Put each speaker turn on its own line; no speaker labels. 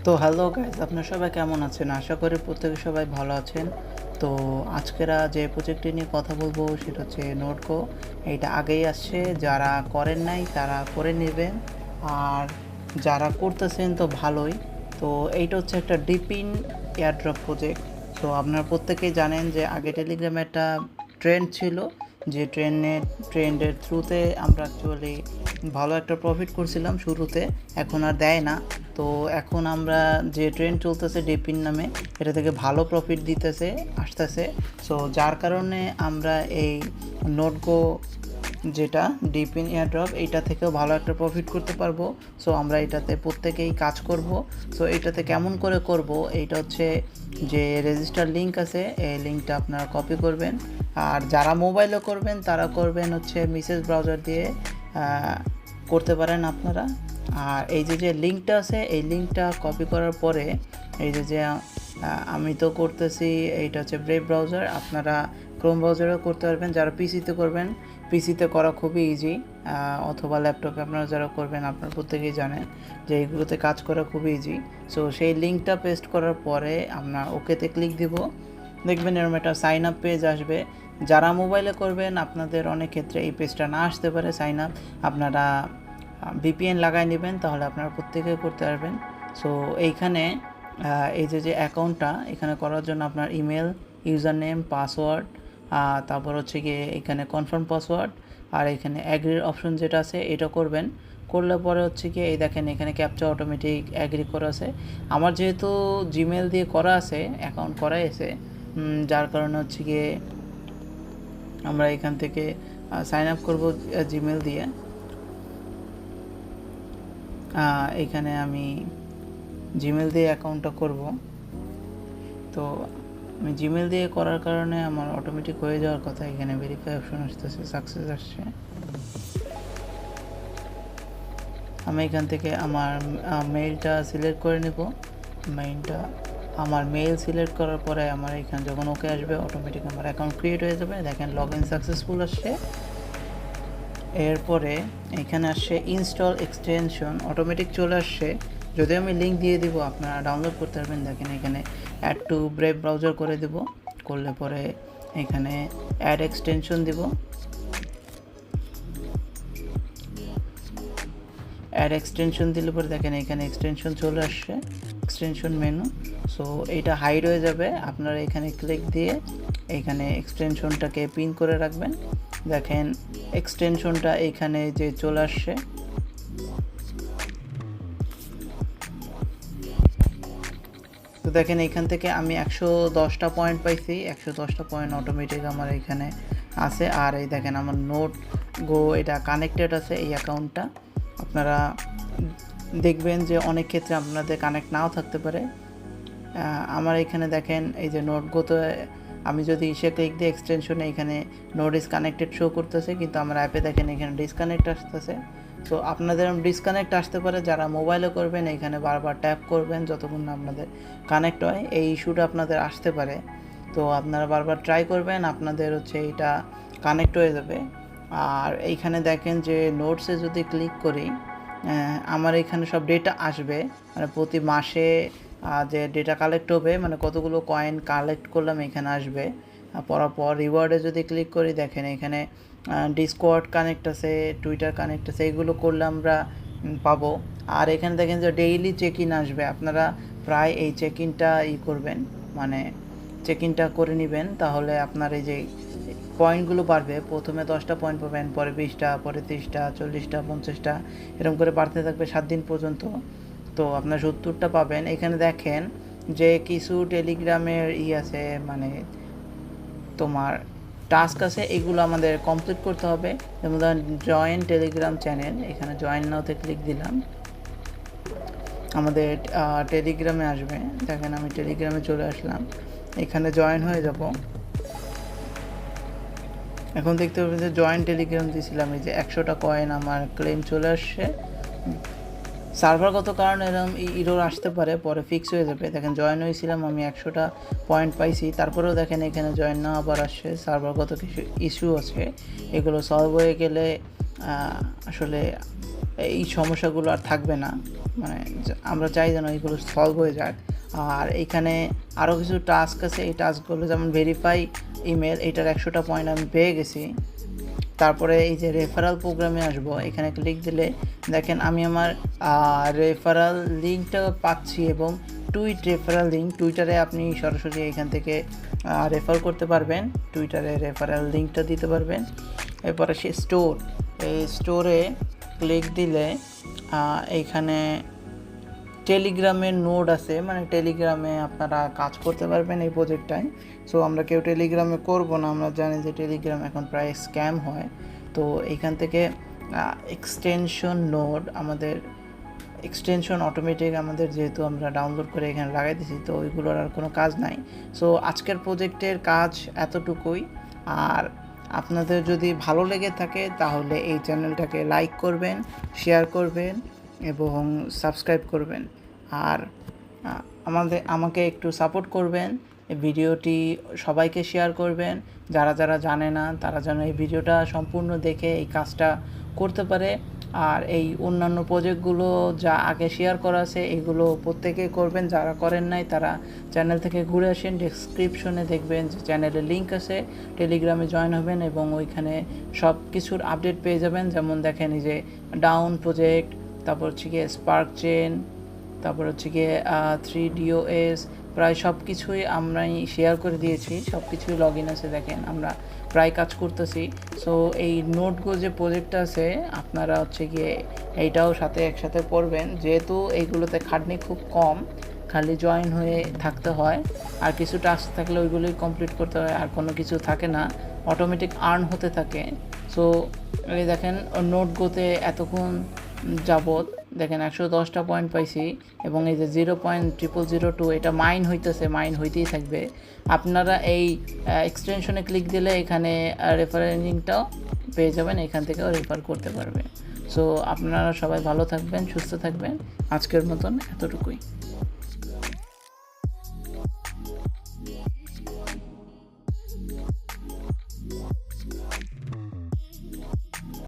তো hello guys, আপনারা সবাই কেমন আছেন? আশা করি প্রত্যেকে সবাই ভালো আছেন। তো আজকেরা যে প্রজেক্টটি নিয়ে কথা বলবো সেটা হচ্ছে নোটকো। এইটা আগেই আসছে, যারা করেন নাই তারা করে নেবেন, আর যারা করতেছেন তো ভালোই। তো এইটা হচ্ছে একটা ডিপিন এয়ারড্রপ প্রজেক্ট। তো আপনারা প্রত্যেকেই জানেন যে আগে টেলিগ্রামে একটা ট্রেন্ড ছিল, যে ট্রেন্ডের থ্রুতে আমরা অ্যাকচুয়ালি ভালো একটা প্রফিট করছিলাম শুরুতে, এখন আর দেয় না। তো এখন আমরা যে ট্রেন্ড চলতেছে ডিপিন নামে, এটা থেকে ভালো প্রফিট দিতেছে আসতেছে। সো যার কারণে আমরা এই নোটগো, যেটা ডিপিন এয়ারড্রপ, এইটা থেকেও ভালো একটা প্রফিট করতে পারবো। সো আমরা এটাতে প্রত্যেকেই কাজ করব। সো এইটাতে কেমন করে করব, এইটা হচ্ছে যে রেজিস্টার লিঙ্ক আছে, এই লিঙ্কটা আপনারা কপি করবেন। আর যারা মোবাইলে করবেন তারা করবেন হচ্ছে মেসেজ ব্রাউজার দিয়ে করতে পারেন আপনারা। আর এই যে লিঙ্কটা আছে, এই লিঙ্কটা কপি করার পরে এই যে আমি তো করতেছি, এইটা হচ্ছে ব্রেভ ব্রাউজার, আপনারা ক্রোম ব্রাউজারেও করতে পারবেন। যারা পিসিতে করবেন, পিসিতে করা খুবই ইজি, অথবা ল্যাপটপে আপনারা যারা করবেন আপনারা প্রত্যেকেই জানেন যে এইগুলোতে কাজ করা খুবই ইজি। সো সেই লিঙ্কটা পেস্ট করার পরে আমরা ওকেতে ক্লিক দিব, দেখবেন এরকম একটা সাইন আপ পেজ আসবে। যারা মোবাইলে করবেন আপনাদের অনেক ক্ষেত্রে এই পেজটা না আসতে পারে সাইন আপ, আপনারা ভিপিএন লাগাই নেবেন, তাহলে আপনারা প্রত্যেকেই করতে পারবেন। সো এইখানে এই যে অ্যাকাউন্টটা এখানে করার জন্য আপনার ইমেল, ইউজার নেম, পাসওয়ার্ড, তারপর হচ্ছে গিয়ে এখানে কনফার্ম পাসওয়ার্ড, আর এখানে অ্যাগ্রির অপশন যেটা আছে এটা করবেন। করলে পরে হচ্ছে কি এই দেখেন এখানে ক্যাপচা অটোমেটিক অ্যাগ্রি করা আছে। আমার যেহেতু জিমেল দিয়ে করা আছে, অ্যাকাউন্ট করা আছে, যার কারণে হচ্ছে গিয়ে আমরা এখান থেকে সাইন আপ করবো জিমেল দিয়ে। এখানে আমি জিমেল দিয়ে অ্যাকাউন্টটা করব। তো আমি জিমেল দিয়ে করার কারণে আমার অটোমেটিক হয়ে যাওয়ার কথা, এখানে ভেরিফাই অপশন আসতেছে, সাকসেস আসছে। আমি এখান থেকে আমার মেইলটা সিলেক্ট করে নেব। আমার মেইল সিলেক্ট করার পরে আমার এখানে যখন ওকে আসবে অটোমেটিক আমার অ্যাকাউন্ট ক্রিয়েট হয়ে যাবে। দেখেন লগ ইন সাকসেসফুল আসছে। এরপরে এখানে আসছে ইনস্টল এক্সটেনশন, অটোমেটিক চলে আসছে। যদি আমি লিঙ্ক দিয়ে দিব আপনারা ডাউনলোড করতে পারবেন। দেখেন এখানে অ্যাড টু ব্রেভ ব্রাউজার করে দেব, করলে পরে এখানে অ্যাড এক্সটেনশন দিব। অ্যাড এক্সটেনশন দিলে পরে দেখেন এখানে এক্সটেনশন চলে আসছে, এক্সটেনশন মেনু। সো এইটা হাইড হয়ে যাবে, আপনারা এখানে ক্লিক দিয়ে এইখানে এক্সটেনশনটাকে পিন করে রাখবেন। দেখেন এক্সটেনশনটা এইখানে যে চলে আসছে। তো দেখেন এখান থেকে আমি 110টা পয়েন্ট পাইছি, 110টা পয়েন্ট অটোমেটিক আমার এখানে আছে। আর এই দেখেন আমার নোট গো এটা কানেক্টেড আছে এই অ্যাকাউন্টটা। আপনারা দেখবেন যে অনেক ক্ষেত্রে আপনাদের কানেক্ট নাও থাকতে পারে। আমার এখানে দেখেন এই যে নোট গোতে আমি যদি সে ক্লিক দিয়ে এক্সটেনশনে এখানে নোট ইজ কানেক্টেড শো করতেছে, কিন্তু আমার অ্যাপে দেখেন এখানে ডিসকানেক্ট আসতেছে। সো আপনাদের ডিসকানেক্ট আসতে পারে, যারা মোবাইলে করবেন এখানে বারবার ট্যাপ করবেন যতক্ষণ না আপনাদের কানেক্ট হয়, এই ইস্যুটা আপনাদের আসতে পারে। তো আপনারা বারবার ট্রাই করবেন, আপনাদের হচ্ছে এটা কানেক্ট হয়ে যাবে। আর এইখানে দেখেন যে নোটসে যদি ক্লিক করি, আমার এখানে সব ডেটা আসবে, মানে প্রতি মাসে যে ডেটা কালেক্ট হবে, মানে কতগুলো কয়েন কালেক্ট করলাম এখানে আসবে। পর রিওয়ার্ডে যদি ক্লিক করি দেখেন এখানে ডিসকর্ড কানেক্ট আছে, টুইটার কানেক্ট আছে, এগুলো করলে আমরা পাবো। আর এখানে দেখেন যে ডেইলি চেক ইন আসবে, আপনারা প্রায় এই চেক ইনটা করবেন, মানে চেক ইনটা করে নেবেন, তাহলে আপনার এই যে পয়েন্টগুলো বাড়বে। প্রথমে 10টা পয়েন্ট পাবেন, পরে 20টা, পরে 30টা, 40টা, 50টা, এরকম করে বাড়তে থাকবে 7 দিন পর্যন্ত। তো আপনার 70টা পাবেন। এখানে দেখেন যে কিছু টেলিগ্রামের আছে, মানে তোমার টাস্ক আছে, এগুলো আমাদের কমপ্লিট করতে হবে। যেমন ধরেন জয়েন টেলিগ্রাম চ্যানেল, এখানে জয়েন নাওতে ক্লিক দিলাম, আমাদের টেলিগ্রামে আসবে। দেখেন আমি টেলিগ্রামে চলে আসলাম, এখানে জয়েন হয়ে যাব। এখন দেখতে পাবেন যে জয়েন টেলিগ্রাম দিয়েছিলাম, এই যে 100টা কয়েন আমার ক্লেম চলে আসছে। সার্ভারগত কারণে এরকম ইরর আসতে পারে, পরে ফিক্স হয়ে যাবে। দেখেন জয়েন হয়েছিলাম আমি, 100টা পয়েন্ট পাইছি, তারপরেও দেখেন এখানে জয়েন না আবার আসছে, সার্ভারগত কিছু ইস্যু আছে, এগুলো সলভ হয়ে গেলে আসলে এই সমস্যাগুলো আর থাকবে না, মানে আমরা চাই যেন এইগুলো সলভ হয়ে যাক। আর এইখানে আরও কিছু টাস্ক আছে, এই টাস্কগুলো যেমন ভেরিফাই ইমেল, এইটার 100টা পয়েন্ট আমি পেয়ে গেছি। তারপরে এই যে রেফারাল প্রোগ্রামে আসবো, এখানে ক্লিক দিলে দেখেন আমি আমার রেফারাল লিঙ্কটা পাচ্ছি এবং টুইট রেফারাল লিঙ্ক, টুইটারে আপনি সরাসরি এখান থেকে রেফার করতে পারবেন, টুইটারে রেফারাল লিঙ্কটা দিতে পারবেন। এরপরে সে স্টোর, এই স্টোরে ক্লিক দিলে এইখানে টেলিগ্রামের নোড আছে, মানে টেলিগ্রামে আপনারা কাজ করতে পারবেন এই প্রজেক্টটায়। সো আমরা কেউ টেলিগ্রামে করব না, আমরা জানি যে টেলিগ্রাম এখন প্রায় স্ক্যাম হয়। তো এইখান থেকে এক্সটেনশন নোড, আমাদের এক্সটেনশন অটোমেটিক আমাদের যেহেতু আমরা ডাউনলোড করে এখানে লাগাই দিয়েছি, তো ওইগুলোর আর কোনো কাজ নাই। সো আজকের প্রজেক্টের কাজ এতটুকুই। আর আপনাদের যদি ভালো লেগে থাকে তাহলে এই চ্যানেলটাকে লাইক করবেন, শেয়ার করবেন এবং সাবস্ক্রাইব করবেন। আর আমাকে একটু সাপোর্ট করবেন, এই ভিডিওটি সবাইকে শেয়ার করবেন, যারা যারা জানে না তারা যেন এই ভিডিওটা সম্পূর্ণ দেখে এই কাজটা করতে পারে। আর এই অন্যান্য প্রজেক্টগুলো যা আগে শেয়ার করা আছে এগুলো প্রত্যেকেই করবেন, যারা করেন নাই তারা চ্যানেল থেকে ঘুরে আসেন, ডেসক্রিপশনে দেখবেন যে চ্যানেলের লিঙ্ক আছে, টেলিগ্রামে জয়েন হবেন এবং ওইখানে সব কিছুর আপডেট পেয়ে যাবেন। যেমন দেখেন এই যে ডাউন প্রজেক্ট, তারপর হচ্ছে গিয়ে স্পার্ক চেন, তারপর হচ্ছে গিয়ে 3DOS, প্রায় সব কিছুই আমরাই শেয়ার করে দিয়েছি, সব কিছুই লগ ইন আছে, দেখেন আমরা প্রায় কাজ করতেছি। সো এই নোটগো যে প্রজেক্টটা আছে আপনারা হচ্ছে গিয়ে এইটাও সাথে একসাথে পড়বেন, যেহেতু এইগুলোতে খাটনি খুব কম, খালি জয়েন হয়ে থাকতে হয়, আর কিছু টাস্ক থাকলে ওইগুলোই কমপ্লিট করতে হয়, আর কোনো কিছু থাকে না, অটোমেটিক আর্ন হতে থাকে। সো এই দেখেন নোটগোতে এতক্ষণ যাবত দেখেন 110টা পয়েন্ট পাইছি এবং এই যে 0.0002 এটা মাইন হইতেছে, মাইন হইতেই থাকবে। আপনারা এই এক্সটেনশনে ক্লিক দিলে এখানে রেফারেন্সিংটাও পেয়ে যাবেন, এখান থেকেও রেফার করতে পারবেন। সো আপনারা সবাই ভালো থাকবেন, সুস্থ থাকবেন, আজকের মতন এতটুকুই।